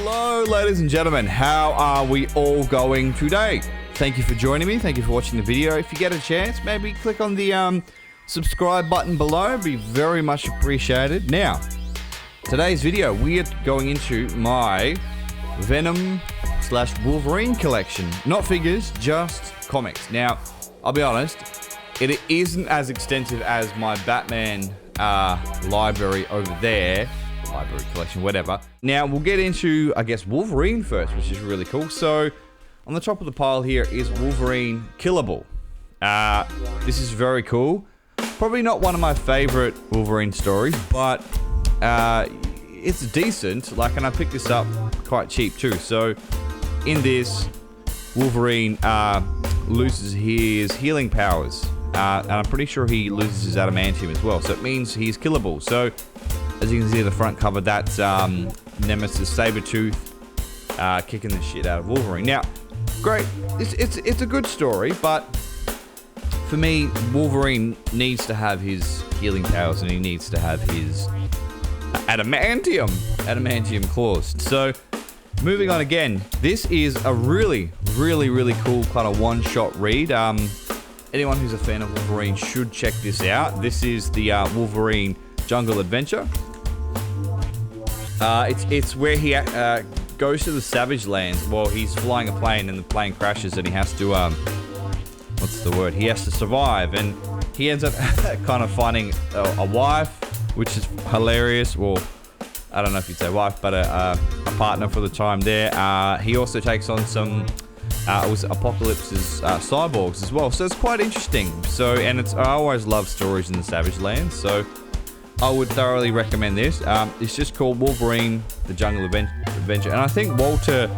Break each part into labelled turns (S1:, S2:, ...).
S1: Hello, ladies and gentlemen. How are we all going today? Thank you for joining me. Thank you for watching the video. If you get a chance, maybe click on the subscribe button below. It'd be very much appreciated. Now, today's video, we are going into my Venom / Wolverine collection. Not figures, just comics. Now, I'll be honest, it isn't as extensive as my Batman library over there. Library collection, whatever. Now, we'll get into, I guess, Wolverine first, which is really cool. So, on the top of the pile here is Wolverine Killable. This is very cool. Probably not one of my favorite Wolverine stories, but it's decent. Like, and I picked this up quite cheap too. So, in this, Wolverine loses his healing powers. And I'm pretty sure he loses his adamantium as well. So, it means he's killable. So, as you can see, the front cover, that's Nemesis Sabretooth kicking the shit out of Wolverine. Now, great. It's a good story, but for me, Wolverine needs to have his healing powers and he needs to have his adamantium claws. So, moving on again, this is a really cool kind of one-shot read. Anyone who's a fan of Wolverine should check this out. This is the Wolverine Jungle Adventure. It's where he goes to the Savage Lands. Well, he's flying a plane and the plane crashes and he has to, what's the word? He has to survive, and he ends up kind of finding a wife, which is hilarious. Well, I don't know if you'd say wife, but a partner for the time there. He also takes on some, it was Apocalypse's cyborgs as well. So it's quite interesting. So, and I always love stories in the Savage Lands, so I would thoroughly recommend this. It's just called Wolverine, the Jungle Adventure. And I think Walter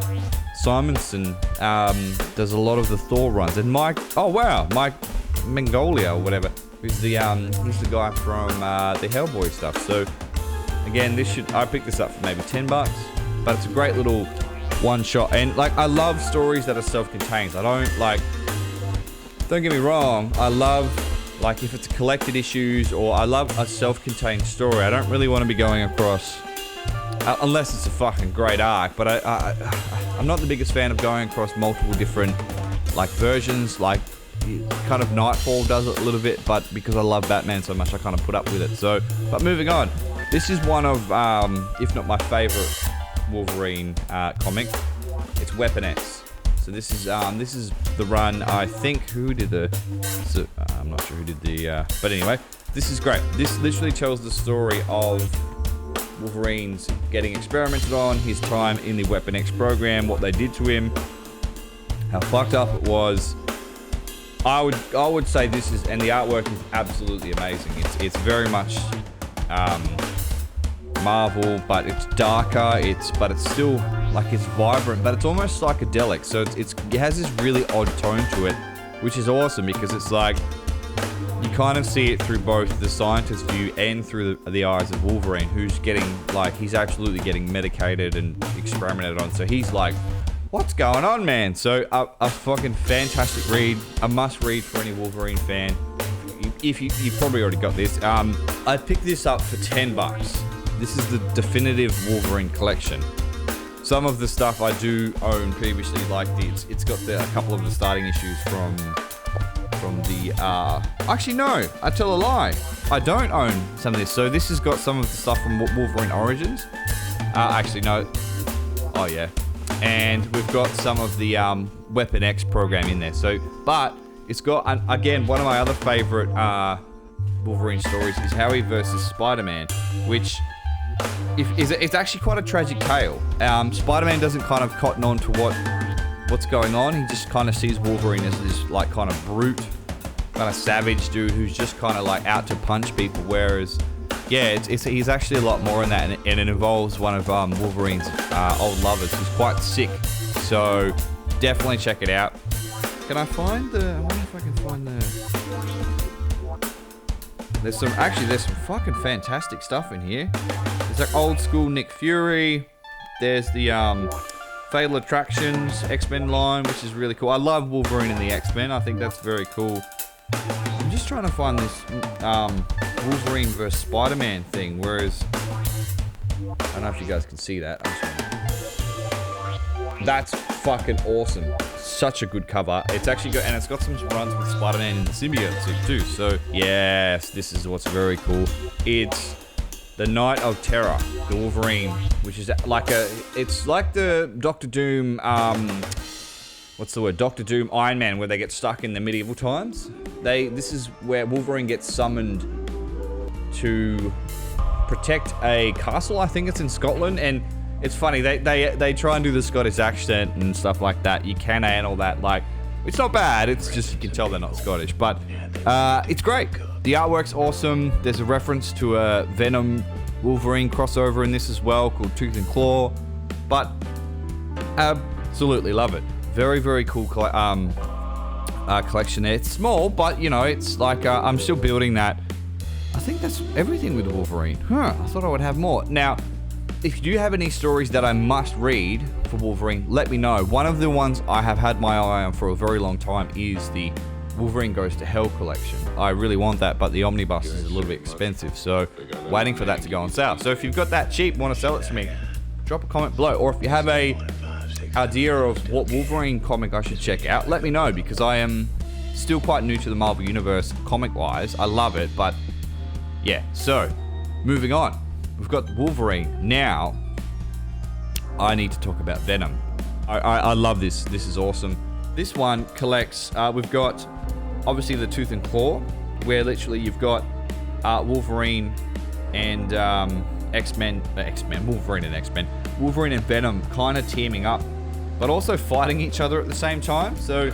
S1: Simonson does a lot of the Thor runs. And Mike Mignola or whatever, who's the he's the guy from the Hellboy stuff. So again, I picked this up for maybe $10, but it's a great little one shot. And like, I love stories that are self-contained. Don't get me wrong, I love, like, if it's collected issues, or I love a self-contained story. I don't really want to be going across, unless it's a fucking great arc, but I'm not the biggest fan of going across multiple different, like, versions. Like, kind of Nightfall does it a little bit, but because I love Batman so much, I kind of put up with it. So, but moving on. This is one of, if not my favorite Wolverine comic. It's Weapon X. So this is the run. I think I'm not sure who did the, but anyway, this is great. This literally tells the story of Wolverine's getting experimented on, his time in the Weapon X program, what they did to him, how fucked up it was. I would say this is, and the artwork is absolutely amazing. It's very much Marvel, but it's darker. But it's still, like, it's vibrant, but it's almost psychedelic. So it has this really odd tone to it, which is awesome because it's like you kind of see it through both the scientist's view and through the eyes of Wolverine, who's getting, like, he's absolutely getting medicated and experimented on. So he's like, what's going on, man? So a fucking fantastic read, a must read for any Wolverine fan. If you've probably already got this. I picked this up for $10. This is the definitive Wolverine collection. Some of the stuff I do own previously, like it's got a couple of the starting issues from the, actually no, I tell a lie. I don't own some of this. So this has got some of the stuff from Wolverine Origins. Actually no, oh yeah. And we've got some of the Weapon X program in there. So, but it's got, again, one of my other favorite Wolverine stories is Howie versus Spider-Man, which it's actually quite a tragic tale. Spider-Man doesn't kind of cotton on to what's going on. He just kind of sees Wolverine as this, like, kind of brute, kind of savage dude who's just kind of like out to punch people. Whereas, yeah, he's actually a lot more in that, and it involves one of Wolverine's old lovers who's quite sick. So definitely check it out. Can I find I wonder if I can find There's some fucking fantastic stuff in here. There's like old school Nick Fury. There's the Fatal Attractions X-Men line, which is really cool. I love Wolverine and the X-Men. I think that's very cool. I'm just trying to find this Wolverine vs. Spider-Man thing, whereas I don't know if you guys can see that. That's fucking awesome. Such a good cover. It's actually got, and it's got some runs with Spider-Man in the symbiote suit too. So yes, this is what's very cool. It's the Night of Terror, the Wolverine, which is like it's like the Doctor Doom, what's the word? Doctor Doom Iron Man, where they get stuck in the medieval times. This is where Wolverine gets summoned to protect a castle. I think it's in Scotland, and it's funny, they try and do the Scottish accent and stuff like that. You can and all that, like, it's not bad, it's just you can tell they're not Scottish, but it's great. The artwork's awesome. There's a reference to a Venom Wolverine crossover in this as well, called Tooth and Claw, but absolutely love it. Very, very cool collection there. It's small, but you know, it's like I'm still building that. I think that's everything with Wolverine. I thought I would have more. Now, if you do have any stories that I must read for Wolverine, let me know. One of the ones I have had my eye on for a very long time is the Wolverine Goes to Hell collection. I really want that, but the omnibus is a little bit expensive, so waiting for that to go on sale. So if you've got that cheap, want to sell it to me, drop a comment below. Or if you have a idea of what Wolverine comic I should check out, let me know, because I am still quite new to the Marvel Universe comic-wise. I love it, but yeah. So, moving on. We've got Wolverine. Now, I need to talk about Venom. I love this. This is awesome. This one collects, we've got obviously the Tooth and Claw, where literally you've got Wolverine and Wolverine and Venom kind of teaming up, but also fighting each other at the same time. So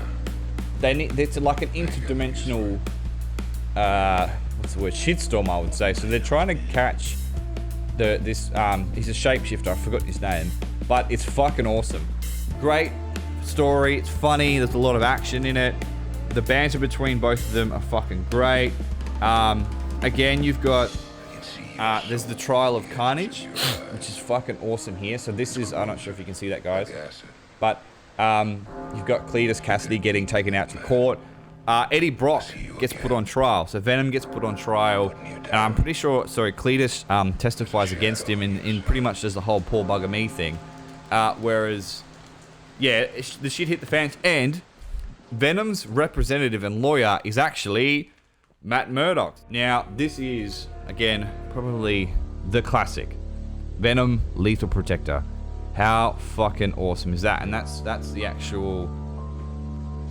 S1: it's like an interdimensional, what's the word, shitstorm, I would say. So they're trying to catch he's a shapeshifter, I forgot his name, but it's fucking awesome. Great story, it's funny, there's a lot of action in it. The banter between both of them are fucking great. Again, you've got, there's the Trial of Carnage, which is fucking awesome here. So this is, I'm not sure if you can see that, guys, but you've got Cletus Cassidy getting taken out to court. Eddie Brock gets put on trial. So Venom gets put on trial. And I'm pretty sure, Cletus testifies against him in pretty much does the whole Paul Bugger Me thing. Whereas, yeah, the shit hit the fans. And Venom's representative and lawyer is actually Matt Murdock. Now, this is, again, probably the classic. Venom Lethal Protector. How fucking awesome is that? And that's the actual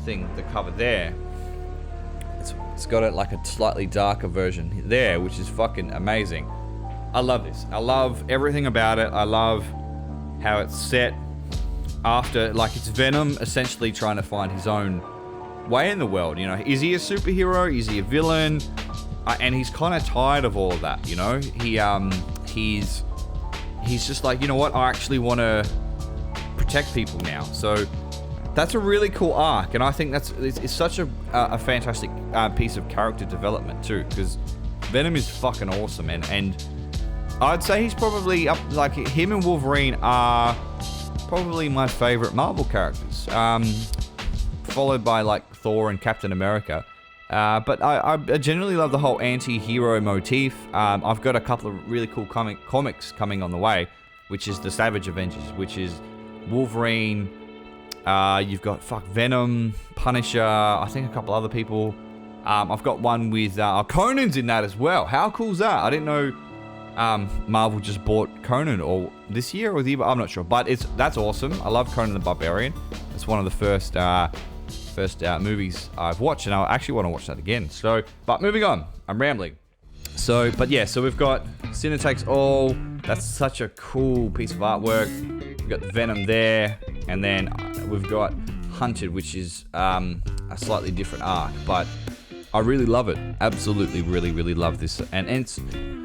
S1: thing, the cover there. It's got it like a slightly darker version there, which is fucking amazing. I love this. I love everything about it. I love how it's set after, like, it's Venom essentially trying to find his own way in the world. You know, is he a superhero? Is he a villain? And he's kind of tired of all of that. You know, he's just like, you know what? I actually want to protect people now. So that's a really cool arc, and I think it's such a fantastic piece of character development too, because Venom is fucking awesome, and I'd say he's probably up, like, him and Wolverine are probably my favorite Marvel characters, followed by like Thor and Captain America. But I generally love the whole anti-hero motif. I've got a couple of really cool comics coming on the way, which is the Savage Avengers, which is Wolverine. You've got Venom, Punisher, I think a couple other people. I've got one with Conan's in that as well. How cool is that? I didn't know Marvel just bought Conan, or this year or the year, I'm not sure. But that's awesome. I love Conan the Barbarian. It's one of the first movies I've watched, and I actually want to watch that again. So, but moving on, I'm rambling. So, but yeah, so we've got Sinner Takes All. That's such a cool piece of artwork. We've got Venom there, and then we've got Hunted, which is a slightly different arc, but I really love it. Absolutely, really, really love this. And it's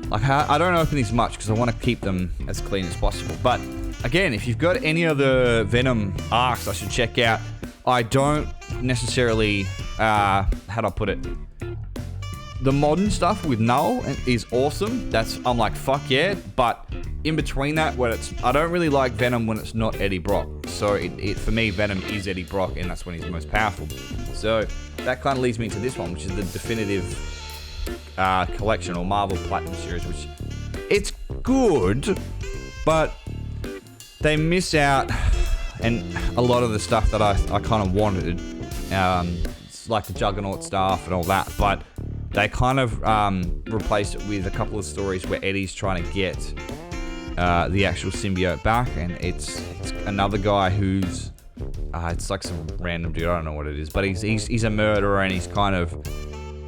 S1: like, I don't open these much because I want to keep them as clean as possible. But again, if you've got any other Venom arcs I should check out, I don't necessarily, how do I put it? The modern stuff with Null is awesome. I'm like, fuck yeah. But in between that, I don't really like Venom when it's not Eddie Brock. So for me, Venom is Eddie Brock, and that's when he's the most powerful. So that kind of leads me to this one, which is the definitive collection, or Marvel Platinum series, which it's good, but they miss out. and a lot of the stuff that I kind of wanted, like the Juggernaut stuff and all that, but they kind of replaced it with a couple of stories where Eddie's trying to get the actual symbiote back, and it's another guy who's it's like some random dude, I don't know what it is, but he's a murderer, and he's kind of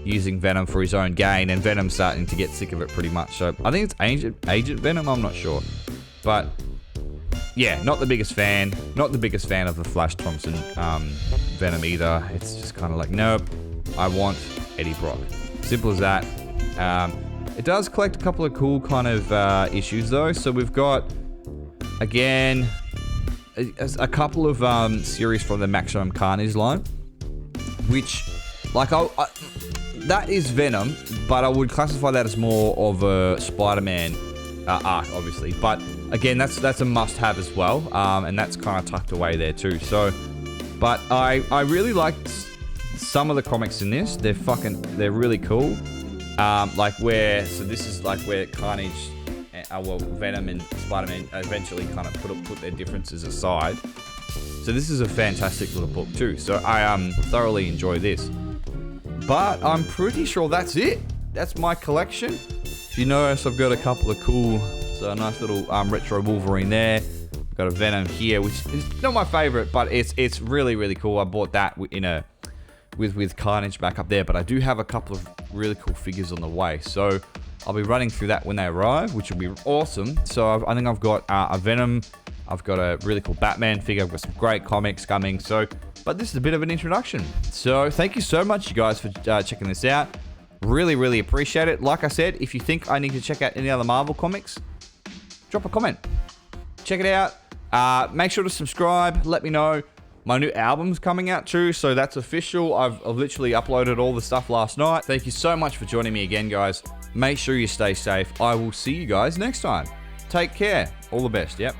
S1: using Venom for his own gain, and Venom's starting to get sick of it pretty much. So I think it's Agent Venom, I'm not sure, but yeah, not the biggest fan of the Flash Thompson Venom either. It's just kind of like, nope, I want Eddie Brock. Simple as that. It does collect a couple of cool kind of issues though. So we've got, again, a couple of series from the Maximum Carnage line, which, like, that is Venom, but I would classify that as more of a Spider-Man arc, obviously. But again, that's a must-have as well, and that's kind of tucked away there too. So, but I really liked some of the comics in this. They're really cool. This is like where Carnage, Venom and Spider-Man eventually kind of put their differences aside. So this is a fantastic little book too. So I thoroughly enjoy this. But I'm pretty sure that's it. That's my collection. If you notice, I've got a couple of cool, so a nice little retro Wolverine there. I've got a Venom here, which is not my favorite, but it's really, really cool. I bought that with Carnage back up there, but I do have a couple of really cool figures on the way. So I'll be running through that when they arrive, which will be awesome. So I think I've got a Venom. I've got a really cool Batman figure. I've got some great comics coming. So, but this is a bit of an introduction. So thank you so much, you guys, for checking this out. Really, really appreciate it. Like I said, if you think I need to check out any other Marvel comics, drop a comment. Check it out. Make sure to subscribe. Let me know. My new album's coming out too, so that's official. I've literally uploaded all the stuff last night. Thank you so much for joining me again, guys. Make sure you stay safe. I will see you guys next time. Take care. All the best. Yep.